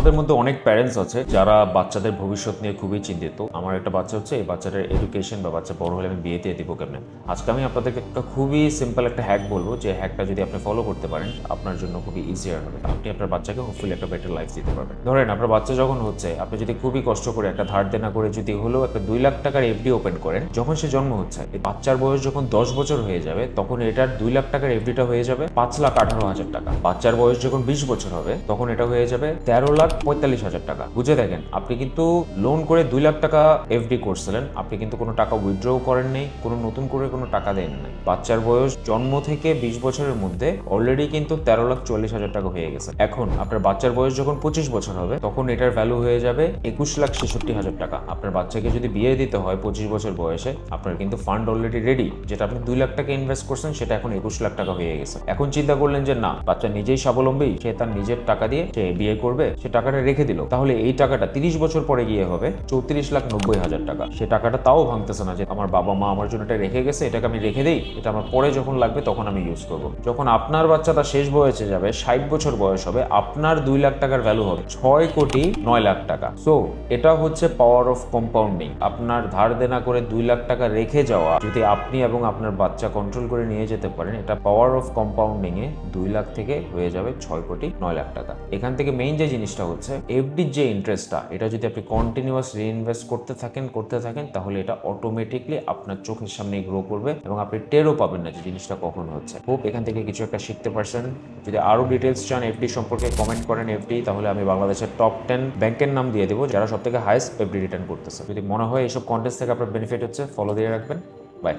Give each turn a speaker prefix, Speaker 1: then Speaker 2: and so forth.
Speaker 1: আমাদের মধ্যে অনেক প্যারেন্টস আছে যারা বাচ্চাদের ভবিষ্যৎ নিয়ে খুবই চিন্তিত। আমার একটা বাচ্চা হচ্ছে, এই বাচ্চাটার এডুকেশন বা বাচ্চা বড় হলে আমি বিয়ে দিয়ে দিব কেমনে। আজকে আমি আপনাদেরকে একটা খুবই সিম্পল একটা হ্যাক বলবো, যে হ্যাকটা যদি আপনি ফলো করতে পারেন আপনার জন্য খুবই ইজিয়ার হবে। আপনি আপনার বাচ্চাকে হোপফুলি একটা বেটার লাইফ দিতে পারবেন। ধরেন আপনার বাচ্চা যখন হচ্ছে, আপনি যদি খুবই কষ্ট করে একটা ধার দেনা করে যদি হলেও একটা 2 লাখ টাকার এফডি ওপেন করেন, যখন সে জন্ম হচ্ছে এই বাচ্চার বয়স যখন 10 বছর হয়ে যাবে তখন এটার 2 লাখ টাকার এফডিটা হয়ে যাবে 5,18,000 টাকা। বাচ্চার বয়স যখন 20 বছর হবে তখন এটা হয়ে যাবে 13,45,000 টাকা। বুঝে দেখেন, আপনি কিন্তু লোন করে 2 লাখ টাকা এফডি করছিলেন, আপনি কিন্তু কোনো টাকা উইথড্রও করেন নাই, কোনো নতুন করে কোনো টাকা দেন নাই। বাচ্চার বয়স জন্ম থেকে 20 বছরের মধ্যে অলরেডি কিন্তু 13,40,000 টাকা হয়ে গেছে। এখন আপনার বাচ্চার বয়স যখন 25 বছর হবে তখন এটার ভ্যালু হয়ে যাবে 21,66,000 টাকা। আপনার বাচ্চাকে যদি বিয়ে দিতে হয় 25 বছর বয়সে, আপনার কিন্তু ফান্ড অলরেডি রেডি। যেটা আপনি 2 লাখ টাকা ইনভেস্ট করছেন সেটা এখন 21 লাখ টাকা হয়ে গেছে। এখন চিন্তা করলেন যে না, বাচ্চা নিজেই স্বাবলম্বী, সে তার নিজের টাকা দিয়ে সে বিয়ে করবে, সে টাকাটা রেখে দিল, তাহলে এই টাকাটা 30 বছর পরে গিয়ে হবে 34,90,000 টাকা। সে টাকাটা তাও ভাঙতেছে না যে আমার বাবা মা আমার জন্য এটা রেখে গেছে, এটাকে আমি রেখে দেই, এটা আমার পরে যখন লাগবে তখন আমি ইউজ করব। যখন আপনার বাচ্চাটা শেষ বয়সে যাবে, 60 বছর বয়স হবে, আপনার 2 লাখ টাকার ভ্যালু হবে 6,09,00,000 টাকা। সো এটা হচ্ছে পাওয়ার অফ কম্পাউন্ডিং। আপনার ধার দেনা করে 2 লাখ টাকা রেখে যাওয়া যদি আপনি এবং আপনার বাচ্চা কন্ট্রোল করে নিয়ে যেতে পারেন, এটা পাওয়ার অফ কম্পাউন্ডিং এ 2 লাখ থেকে হয়ে যাবে 6,09,00,000 টাকা। এখান থেকে মেইন যে জিনিসটা হচ্ছে এফডির যে ইন্টারেস্টটা, এটা যদি আপনি কন্টিনিউয়াস রিইনভেস্ট করতে থাকেন তাহলে এটা অটোমেটিকলি আপনার চোখের সামনে গ্রো করবে এবং আপনি টেরও পাবেন না যে জিনিসটা কখন হচ্ছে। হোপ এখান থেকে কিছু একটা শিখতে পারছেন। যদি আরো ডিটেলস চান এফডি সম্পর্কে কমেন্ট করেন এফডি, তাহলে আমি বাংলাদেশের টপ 10 ব্যাংকের নাম দিয়ে দেবো যারা সবথেকে হাইয়েস্ট এফডি রিটার্ন করতেছে। যদি মনে হয় এইসব কন্টেন্ট থেকে আপনার বেনিফিট হচ্ছে, ফলো দিয়ে রাখবেন। বাই।